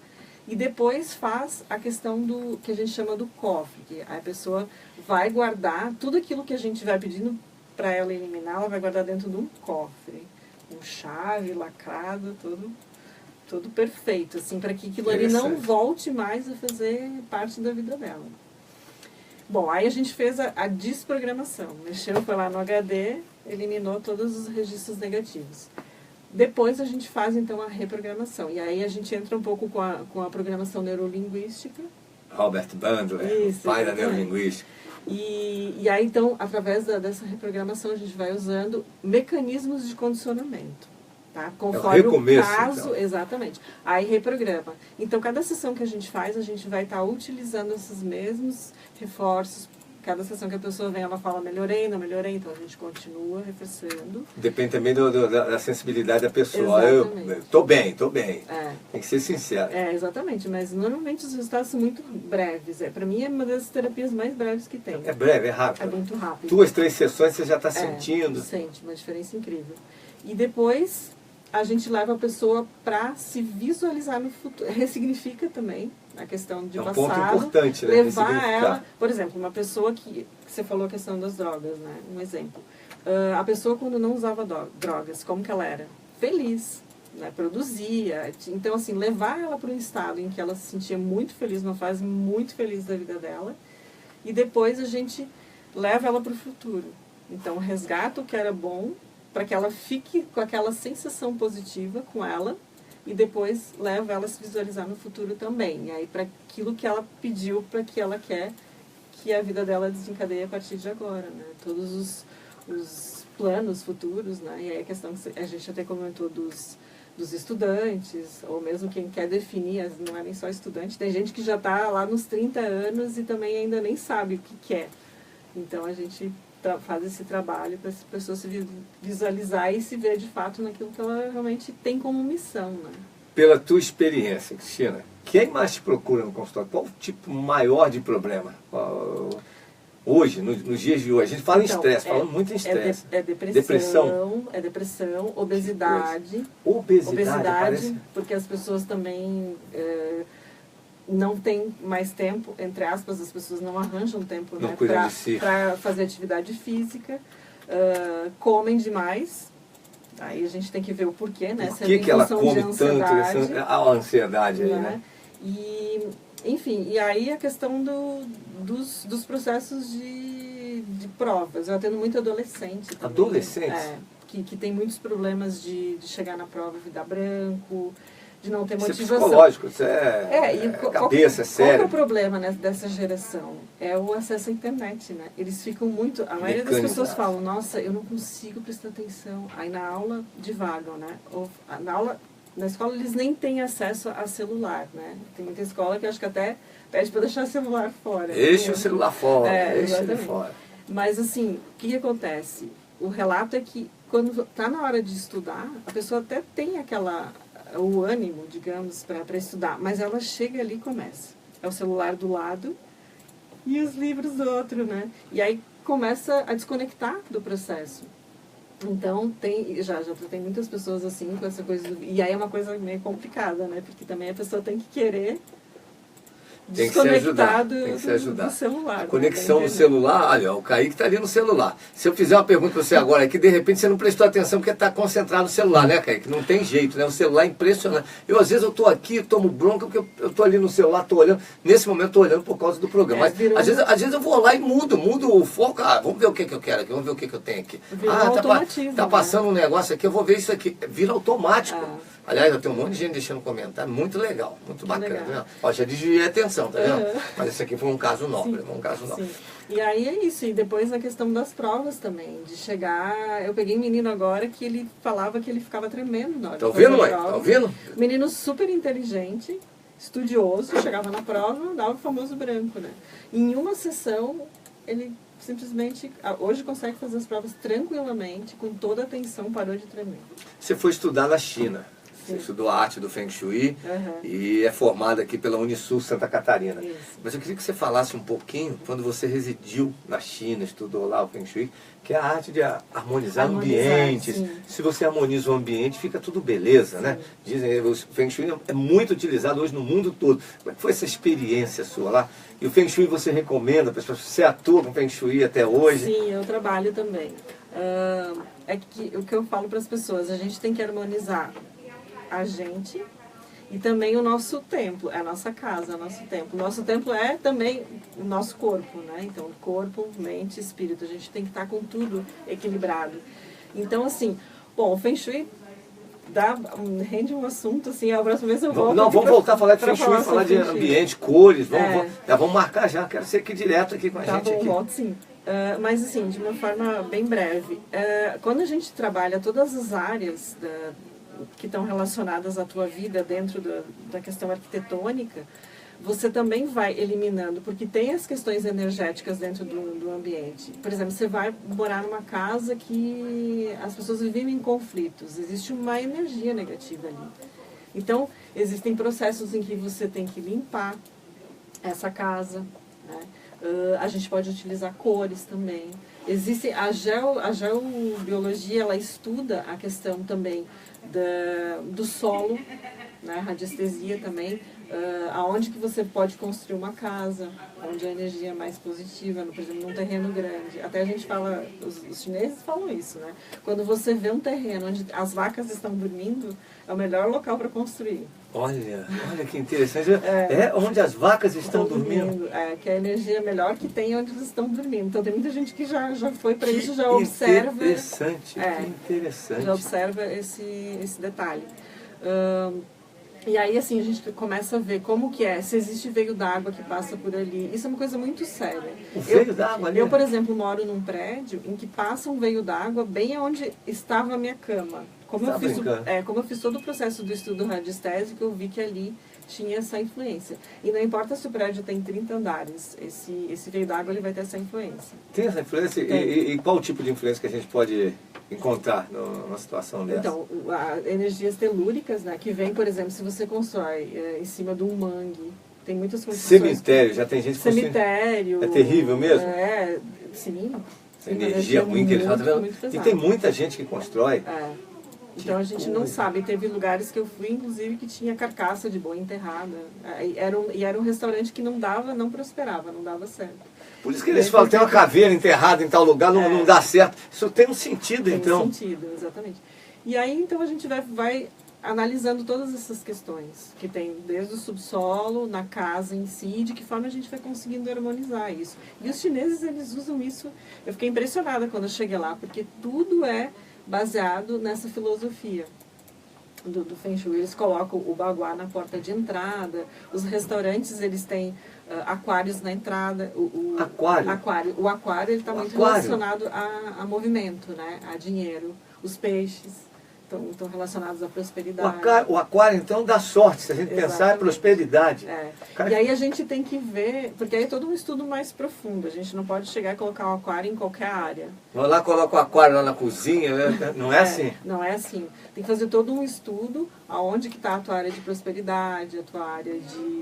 e depois faz a questão do que a gente chama do cofre, que a pessoa vai guardar tudo aquilo que a gente vai pedindo para ela eliminar, ela vai guardar dentro de um cofre, com chave, lacrado, tudo perfeito, assim, para que aquilo ali não volte mais a fazer parte da vida dela. Bom, aí a gente fez a desprogramação, mexeu, foi lá no HD, eliminou todos os registros negativos. Depois a gente faz, então, a reprogramação. E aí a gente entra um pouco com a programação neurolinguística. Robert Bandler, o pai da neurolinguística. E aí, então, através dessa reprogramação, a gente vai usando mecanismos de condicionamento. Tá? Conforme o caso, então. Exatamente. Aí reprograma. Então, cada sessão que a gente faz, a gente vai estar utilizando esses mesmos reforços. Cada sessão que a pessoa vem, ela fala, melhorei, não melhorei, então a gente continua reforçando. Depende também da sensibilidade da pessoa. Exatamente. Eu tô bem. Tem que ser sincero. Exatamente, mas normalmente os resultados são muito breves. Para mim é uma das terapias mais breves que tem. É breve, é rápido. É muito rápido. 2, 3 sessões você já está sentindo. Sente, uma diferença incrível. E depois a gente leva a pessoa para se visualizar no futuro. Ressignifica também a questão de passado. É um ponto importante, né? Levar ela, por exemplo, uma pessoa que você falou a questão das drogas, né? Um exemplo. A pessoa quando não usava drogas, como que ela era? Feliz, né? Produzia. Então, assim, levar ela para um estado em que ela se sentia muito feliz, uma fase muito feliz da vida dela, e depois a gente leva ela para o futuro. Então, resgata o que era bom, para que ela fique com aquela sensação positiva com ela, e depois leva ela a se visualizar no futuro também. E aí, para aquilo que ela pediu, para que ela quer que a vida dela desencadeie a partir de agora, né? Todos os planos futuros, né? E aí a questão que a gente até comentou dos estudantes, ou mesmo quem quer definir, não é nem só estudante, tem gente que já está lá nos 30 anos e também ainda nem sabe o que quer. Então, a gente faz esse trabalho para as pessoas se visualizar e se ver de fato naquilo que ela realmente tem como missão, né? Pela tua experiência, Cristina, quem mais te procura no consultório? Qual o tipo maior de problema? Hoje, nos dias de hoje, a gente fala em estresse, falando muito em estresse. Depressão, obesidade. Obesidade, porque as pessoas também não tem mais tempo, entre aspas, as pessoas não arranjam tempo, né, para fazer atividade física, comem demais, aí a gente tem que ver o porquê, né? Por que ela come tanto? A ansiedade aí, né? E, enfim, e aí a questão dos processos de provas. Eu atendo muito adolescente também. Adolescente? que tem muitos problemas de chegar na prova e dar branco, de não ter Isso é motivação. psicológico, isso é cabeça, é Qual sério. é o problema, né, dessa geração? É o acesso à internet, né? Eles ficam muito... A maioria das pessoas falam, nossa, eu não consigo prestar atenção. Aí na aula divagam, né? Ou, na escola eles nem têm acesso a celular, né? Tem muita escola que acho que até pede para deixar o celular fora. Deixa o celular fora, deixa ele exatamente. fora. Mas assim, o que acontece? O relato é que quando está na hora de estudar, a pessoa até tem o ânimo, digamos, para estudar, mas ela chega ali e começa. É o celular do lado e os livros do outro, né? E aí começa a desconectar do processo. Então, já tem muitas pessoas assim com essa coisa. E aí é uma coisa meio complicada, né? Porque também a pessoa tem que querer desconectar do celular. A conexão no celular, olha, o Kaique está ali no celular. Se eu fizer uma pergunta para você agora, é que de repente você não prestou atenção porque está concentrado no celular, né, Kaique? Não tem jeito, né? O celular é impressionante. Às vezes eu estou aqui, tomo bronca porque eu estou ali no celular, estou olhando. Nesse momento estou olhando por causa do programa. Mas às vezes eu vou lá e mudo o foco. Vamos ver o que eu quero aqui, vamos ver o que eu tenho aqui. Tá passando um negócio aqui, eu vou ver isso aqui. Vira automático. Aliás, eu tenho um monte de gente deixando comentário, muito legal, muito bacana. Né? Ó, já desviei a atenção, tá vendo? Mas esse aqui foi um caso nobre, Sim. E aí é isso, e depois a questão das provas também, de chegar... Eu peguei um menino agora que ele falava que ele ficava tremendo na hora de fazer a prova. Tá ouvindo? Menino super inteligente, estudioso, chegava na prova, dava o famoso branco, né? Em uma sessão, ele simplesmente, hoje consegue fazer as provas tranquilamente, com toda a atenção, parou de tremer. Você foi estudar na China. Você estudou a arte do Feng Shui e é formada aqui pela Unisul Santa Catarina. Isso. Mas eu queria que você falasse um pouquinho, quando você residiu na China, estudou lá o Feng Shui, que é a arte de harmonizar ambientes. Sim. Se você harmoniza o ambiente, fica tudo beleza, né? Dizem que o Feng Shui é muito utilizado hoje no mundo todo. Como é que foi essa experiência sua lá? E o Feng Shui você recomenda para as pessoas? Você atua com o Feng Shui até hoje? Sim, eu trabalho também. É que o que eu falo para as pessoas, a gente tem que harmonizar a gente e também o nosso templo, é a nossa casa, o nosso templo. O nosso templo é também o nosso corpo, né? Então, corpo, mente, espírito. A gente tem que estar com tudo equilibrado. Então, assim, bom, o Feng Shui rende um assunto, assim, a próxima vez eu volto. Não, vamos voltar a falar de Feng Shui, falar de ambiente, cores, vamos marcar já, quero ser aqui direto aqui com a gente. Tá bom, volto sim. Mas assim, de uma forma bem breve, quando a gente trabalha todas as áreas que estão relacionadas à tua vida dentro da questão arquitetônica, você também vai eliminando, porque tem as questões energéticas dentro do ambiente. Por exemplo, você vai morar numa casa que as pessoas vivem em conflitos, existe uma energia negativa ali. Então, existem processos em que você tem que limpar essa casa, né? A gente pode utilizar cores também. Existe a geobiologia, ela estuda a questão também do solo, né? Radiestesia também, aonde que você pode construir uma casa, onde a energia é mais positiva, por exemplo, num terreno grande. Até a gente fala, os chineses falam isso, né? Quando você vê um terreno onde as vacas estão dormindo, é o melhor local para construir. Olha que interessante. É onde as vacas estão dormindo. Que a energia melhor que tem onde eles estão dormindo. Então tem muita gente que já foi para isso, já observa. Interessante, que interessante. Já observa esse detalhe. E aí, assim, a gente começa a ver como que é, se existe veio d'água que passa por ali. Isso é uma coisa muito séria. O veio d'água ali? Eu, por exemplo, moro num prédio em que passa um veio d'água bem onde estava a minha cama. Como eu fiz todo o processo do estudo radiestésico, eu vi que ali tinha essa influência. E não importa se o prédio tem 30 andares, esse veio d'água ele vai ter essa influência. Tem essa influência? E qual o tipo de influência que a gente pode encontrar numa situação dessa? Então, energias telúricas, né, que vem, por exemplo, se você constrói em cima de um mangue, tem muitas construções... Cemitério, já tem gente que cemitério. É terrível mesmo? Sim. Energia ruim que eles fazem. E tem muita gente que constrói. Então a gente não sabe. Teve lugares que eu fui, inclusive, que tinha carcaça de boi enterrada. Era um restaurante que não prosperava, não dava certo. Por isso que eles falam, tem uma caveira enterrada em tal lugar, não dá certo. Isso tem um sentido, então. Tem um sentido, exatamente. E aí, então, a gente vai analisando todas essas questões, que tem desde o subsolo, na casa em si, de que forma a gente vai conseguindo harmonizar isso. E os chineses, eles usam isso. Eu fiquei impressionada quando eu cheguei lá, porque tudo é baseado nessa filosofia do Feng Shui. Eles colocam o baguá na porta de entrada, os restaurantes eles têm aquários na entrada. Aquário? O aquário ele está muito relacionado a movimento, né? A dinheiro. Os peixes estão relacionados à prosperidade. O aquário, então, dá sorte, se a gente pensar em prosperidade. E aí a gente tem que ver, porque aí é todo um estudo mais profundo. A gente não pode chegar e colocar um aquário em qualquer área. Vamos lá, coloca o aquário lá na cozinha, né? Não é assim? Não é assim. Tem que fazer todo um estudo aonde que está a tua área de prosperidade, a tua área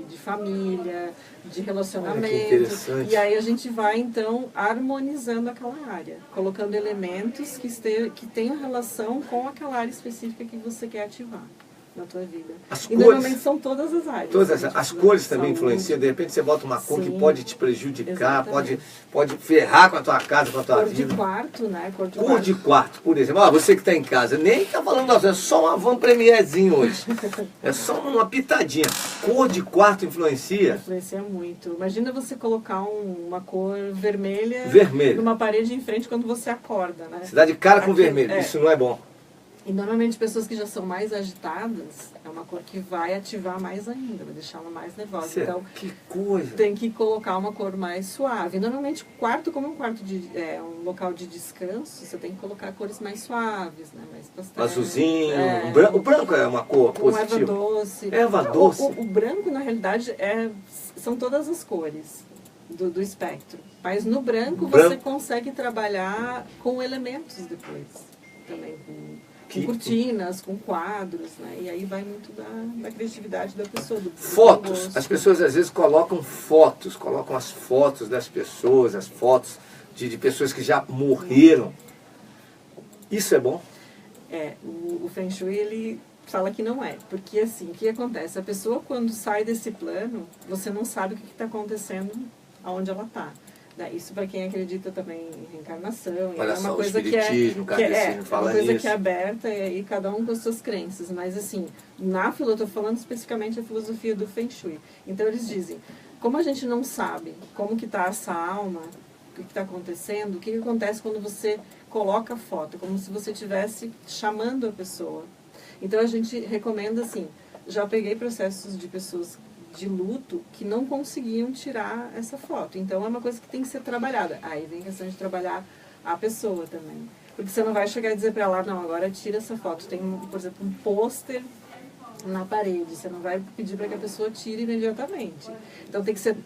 de família, de relacionamento. Olha, que interessante. E aí a gente vai, então, harmonizando aquela área, colocando elementos que tenham relação com aquela área específica que você quer ativar na tua vida. As cores, normalmente são todas as áreas. As cores também influenciam. De repente você bota uma cor que pode te prejudicar, pode ferrar com a tua casa, com a tua vida. Cor de quarto, né? Cor de quarto, por exemplo. Ó, você que está em casa, nem está falando é só um avant premierzinho hoje. É só uma pitadinha. Cor de quarto influencia? Influencia muito. Imagina você colocar uma cor vermelha numa parede em frente quando você acorda, né? Você dá de cara com vermelho. Isso não é bom. E normalmente pessoas que já são mais agitadas, é uma cor que vai ativar mais ainda, vai deixar ela mais nervosa. Então, que coisa! Tem que colocar uma cor mais suave. Normalmente o quarto, como um local de descanso, você tem que colocar cores mais suaves, né? Mais pastéis. Azulzinho, o branco é uma cor positiva. Erva doce. Erva doce. O branco, na realidade, são todas as cores do espectro. Mas no branco você consegue trabalhar com elementos depois. Também com cortinas, com quadros, né? E aí vai muito da criatividade da pessoa. Fotos. As pessoas às vezes colocam as fotos das pessoas, as fotos de pessoas que já morreram. Isso é bom? O Feng Shui, ele fala que não é. Porque assim, o que acontece? A pessoa quando sai desse plano, você não sabe o que está acontecendo aonde ela está. Isso para quem acredita também em reencarnação. Olha é uma só, coisa o espiritismo, uma coisa que é aberta e aí cada um com as suas crenças. Mas assim, eu estou falando especificamente da filosofia do Feng Shui. Então eles dizem, como a gente não sabe como que está essa alma, o que está acontecendo, o que acontece quando você coloca a foto, como se você estivesse chamando a pessoa. Então a gente recomenda assim, já peguei processos de pessoas de luto que não conseguiam tirar essa foto. Então é uma coisa que tem que ser trabalhada. Aí vem a questão de trabalhar a pessoa também. Porque você não vai chegar e dizer para ela, não, agora tira essa foto. Tem, por exemplo, um pôster na parede. Você não vai pedir para que a pessoa tire imediatamente. Então tem que ser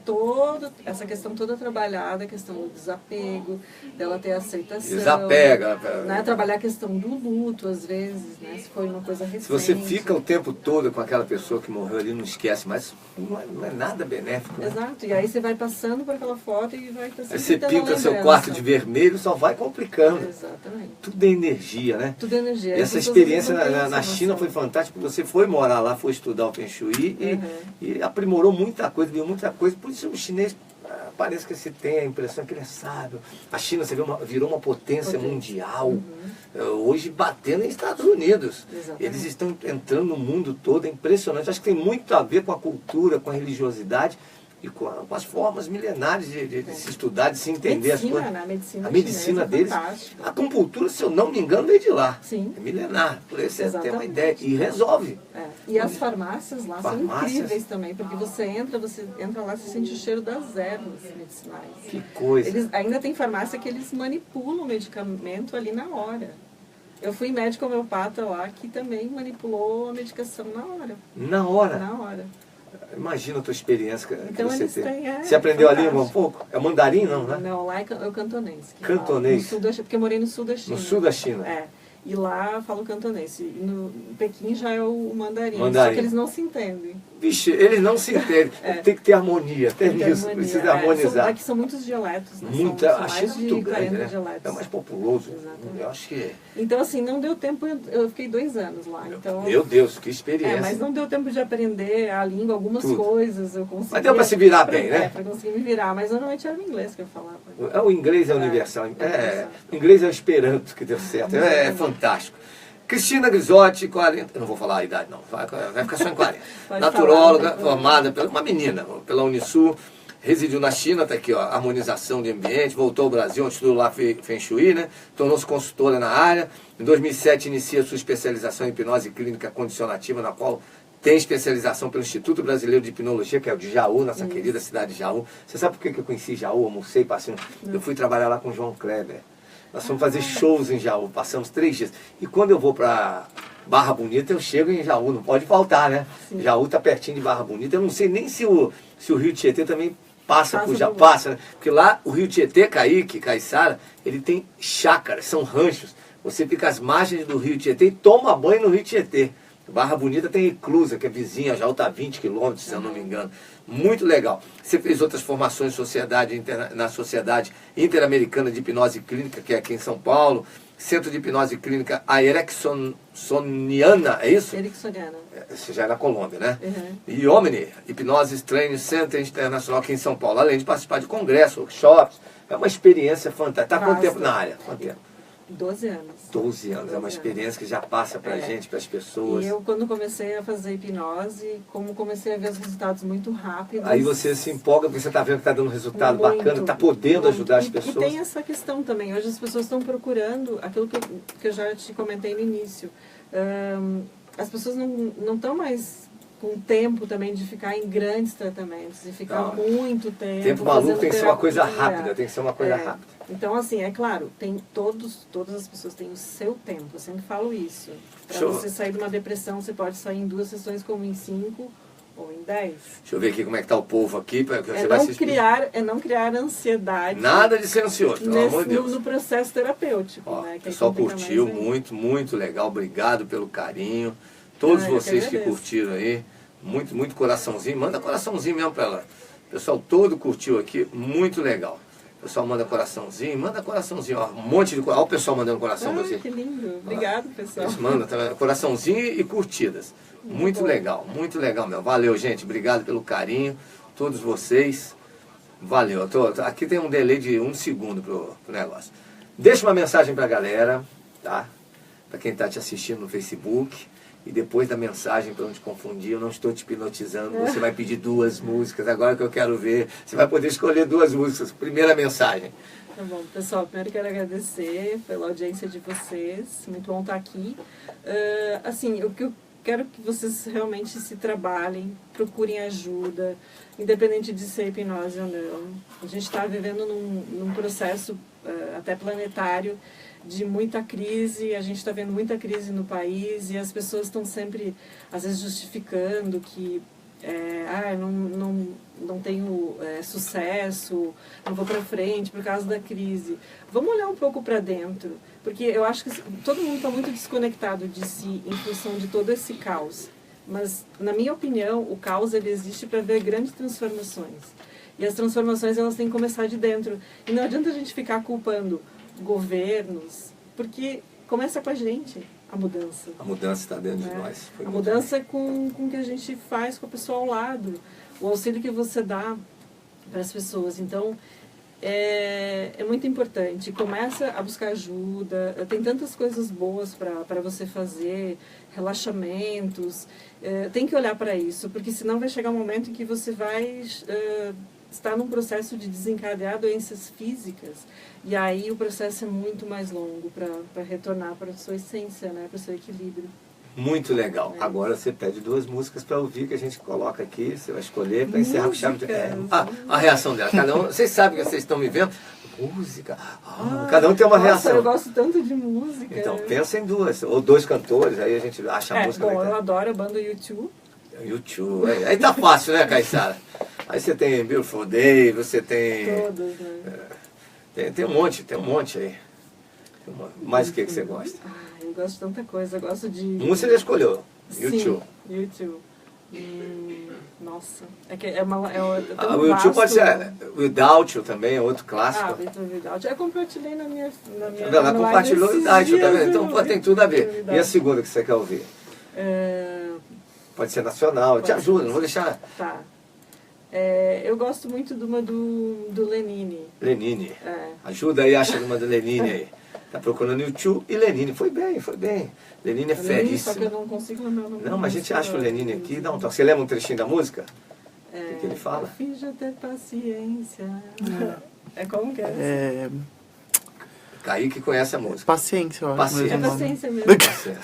essa questão toda trabalhada, a questão do desapego, dela ter aceitação. Desapega. Né? Trabalhar a questão do luto, às vezes, né? Se foi uma coisa recente. Se você fica o tempo todo com aquela pessoa que morreu ali, não esquece, mas não é nada benéfico. Né? Exato, e aí você vai passando por aquela foto e vai estar sempre. Aí você pinta seu quarto de vermelho, só vai complicando. Exatamente. Tudo é energia, né? Tudo é energia. Essa experiência na China foi fantástica, porque você foi morar lá, foi estudar o Feng Shui e aprimorou muita coisa, viu muita coisa. Por isso o chinês parece que você tem a impressão que ele é sábio. A China você virou uma potência mundial, hoje batendo em Estados Unidos. Exatamente. Eles estão entrando no mundo todo, é impressionante. Acho que tem muito a ver com a cultura, com a religiosidade e com as formas milenares de se estudar, de se entender as coisas. Né? A medicina deles. Fantástica. A acupuntura, se eu não me engano, veio de lá. Sim. É milenar. Por isso você tem uma ideia. E resolve. E as farmácias lá são incríveis também, porque você entra lá, você sente o cheiro das ervas medicinais. Que coisa. Ainda tem farmácia que eles manipulam o medicamento ali na hora. Eu fui médico homeopata lá que também manipulou a medicação na hora. Na hora? Na hora. Imagina a tua experiência que você tem. Você fantástico. aprendeu a língua um pouco? É mandarim, não, né? Não, lá é o cantonês. Cantonês? Porque eu morei no sul da China. No sul da China. E lá falo cantonês. E no Pequim já é o mandarim. Mandarim. Só que eles não se entendem. Vixe, eles não se entendem. Tem que ter harmonia. Precisa harmonizar. Aqui são muitos dialetos, né? A mais China é de muito grande, 40 né? dialetos. É mais populoso. Exatamente. Eu acho que... Então, assim, não deu tempo, eu fiquei 2 anos lá. Então, meu Deus, que experiência. mas não deu tempo de aprender a língua, algumas coisas eu consegui. Mas deu para se virar bem, né? Para conseguir me virar, mas normalmente era o inglês que eu falava. O inglês é universal. O inglês é o Esperanto que deu certo. É fantástico. Cristina Grisotti, 40... Eu não vou falar a idade, não. Vai ficar só em 40. Naturóloga, formada uma menina, pela Unisul. residiu na China, tá aqui, ó, harmonização de ambiente, voltou ao Brasil, onde estudou lá Feng Shui, né? Tornou-se consultora na área. Em 2007 inicia sua especialização em hipnose clínica condicionativa, na qual tem especialização pelo Instituto Brasileiro de Hipnologia, que é o de Jaú, nossa querida cidade de Jaú. Você sabe por que eu conheci Jaú? Almocei, passei. Eu fui trabalhar lá com o João Kleber. Nós fomos fazer shows em Jaú, passamos 3 dias. E quando eu vou para Barra Bonita, eu chego em Jaú, não pode faltar, né? Sim. Jaú tá pertinho de Barra Bonita. Eu não sei nem se o Rio Tietê também passa por Jaú, passa, né? Porque lá o Rio Tietê, Kaique, Caiçara, ele tem chácaras, são ranchos. Você fica às margens do Rio Tietê e toma banho no Rio Tietê. Barra Bonita tem Eclusa, que é vizinha, Jaú está a 20 quilômetros, se eu não me engano. Muito legal. Você fez outras formações na Sociedade Interamericana de Hipnose Clínica, que é aqui em São Paulo. Centro de Hipnose Clínica, a Ericksoniana, é isso? Ericksoniana. Isso já é na Colômbia, né? Uhum. E Omni, Hipnose Training Center Internacional aqui em São Paulo. Além de participar de congressos, workshops. É uma experiência fantástica. Está quanto tempo na área? Quanto tempo? 12 anos. 12 anos, é uma experiência que já passa pra gente, para as pessoas. E eu, quando comecei a fazer hipnose, como comecei a ver os resultados muito rápidos... Aí você se empolga porque você está vendo que está dando resultado bacana, está podendo ajudar as pessoas. E tem essa questão também, hoje as pessoas estão procurando aquilo que eu já te comentei no início. As pessoas não estão mais com tempo também de ficar em grandes tratamentos, de ficar muito tempo. Tempo maluco tem que ser uma coisa rápida, tem que ser uma coisa rápida. Então, assim, é claro, todas as pessoas têm o seu tempo, eu sempre falo isso. Para você sair de uma depressão, você pode sair em 2 sessões, como em 5 ou em 10. Deixa eu ver aqui como é que tá o povo aqui. Não criar ansiedade. Nada de ser ansioso, pelo amor de Deus. No processo terapêutico. Ó, né, o pessoal curtiu muito legal, obrigado pelo carinho. Todos vocês que curtiram aí, muito coraçãozinho, manda coraçãozinho mesmo para ela. O pessoal todo curtiu aqui, muito legal. O pessoal manda coraçãozinho, ó, um monte de coração. Olha o pessoal mandando coração pra você. Que lindo, obrigado pessoal. Manda coraçãozinho e curtidas. Muito legal meu. Valeu, gente, obrigado pelo carinho, todos vocês. Valeu, aqui tem um delay de 1 segundo pro negócio. Deixa uma mensagem pra galera, tá? Pra quem tá te assistindo no Facebook. E depois da mensagem, para não te confundir, eu não estou te hipnotizando, você vai pedir 2 músicas, agora que eu quero ver, você vai poder escolher 2 músicas. Primeira mensagem. Tá bom, pessoal, primeiro quero agradecer pela audiência de vocês, muito bom estar aqui. Assim, o que eu quero que vocês realmente se trabalhem, procurem ajuda, independente de ser hipnose ou não. A gente está vivendo num processo até planetário, de muita crise, a gente está vendo muita crise no país e as pessoas estão sempre, às vezes, justificando que não tenho sucesso, não vou para frente por causa da crise. Vamos olhar um pouco para dentro, porque eu acho que todo mundo está muito desconectado de si em função de todo esse caos. Mas, na minha opinião, o caos ele existe para ver grandes transformações. E as transformações elas têm que começar de dentro. E não adianta a gente ficar culpando governos, porque começa com a gente a mudança. A mudança está dentro de nós. A mudança é com o que a gente faz com a pessoa ao lado, o auxílio que você dá para as pessoas. Então, é muito importante. Começa a buscar ajuda, tem tantas coisas boas para você fazer, relaxamentos, tem que olhar para isso, porque senão vai chegar um momento em que você vai... está num processo de desencadear doenças físicas e aí o processo é muito mais longo para retornar para a sua essência, né, para o seu equilíbrio. Muito legal. Agora você pede 2 músicas para ouvir que a gente coloca aqui, você vai escolher para encerrar com chave de... a reação dela. Cada um, vocês sabem que vocês estão me vendo. Música. Cada um tem uma reação. Eu gosto tanto de música. Então pensa em 2 ou 2 cantores, aí a gente acha a música. Bom, eu adoro a banda U2. U2, aí tá fácil, né, Caiçara? Aí você tem Beautiful Day, você tem... Todas, né? Tem um monte aí. Mais o que você gosta? Eu gosto de tanta coisa, eu gosto de... Você já escolheu? U2. U2. Nossa, o U2 pode ser Without You também, é outro clássico. Without You. Eu compartilhei na minha ela compartilhou o Without You, tá vendo? Então tem tudo a ver. E a segunda que você quer ouvir? Pode ser nacional, te ajuda, não vou deixar... Tá. Eu gosto muito de uma do Lenine. Lenine. Ajuda aí, acha uma do Lenine aí. Tá procurando U2 e Lenine. Foi bem. Lenine é feríssimo. Só que eu não consigo lembrar o nome. Não, mas a gente acha o Lenine aqui e dá um toque. Você lembra um trechinho da música? O que ele fala? Finja ter paciência. É como que é? Kaique conhece a música. Paciência, eu acho. Paciência. É mesmo o nome. paciência mesmo. Paciência.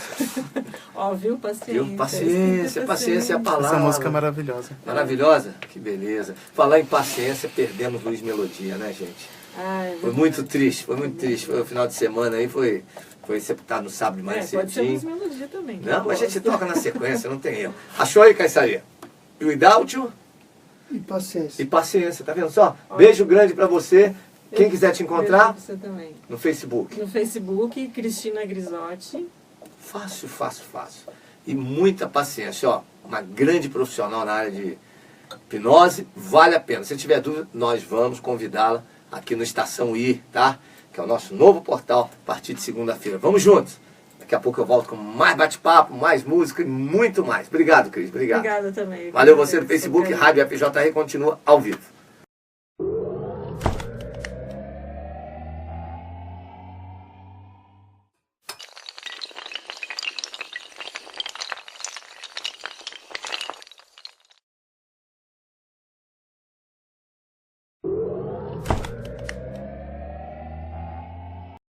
Ó, viu? Paciência. Viu? Paciência é a palavra. Essa música é maravilhosa. Maravilhosa? Que beleza. Falar em paciência, perdemos Luiz Melodia, né, gente? Ai, Foi muito triste, foi muito triste. Foi o final de semana aí, foi sepultado no sábado de manhã pode ser cedinho. Luiz Melodia também. Não, mas a gente toca na sequência, não tem erro. Achou aí, Caiçaria? Without you E paciência. e paciência, tá vendo só? Beijo grande pra você. Quem quiser te encontrar, Beijo pra você também. no Facebook. No Facebook, Cristina Grisotti. Fácil, fácil, fácil. E muita paciência, ó. Uma grande profissional na área de hipnose, vale a pena. Se tiver dúvida, nós vamos convidá-la aqui no Estação I, tá? Que é o nosso novo portal, a partir de segunda-feira. Vamos juntos! Daqui a pouco eu volto com mais bate-papo, mais música e muito mais. Obrigado, Cris. Obrigado. Obrigada também. Valeu você no Facebook, Rádio FJR continua ao vivo.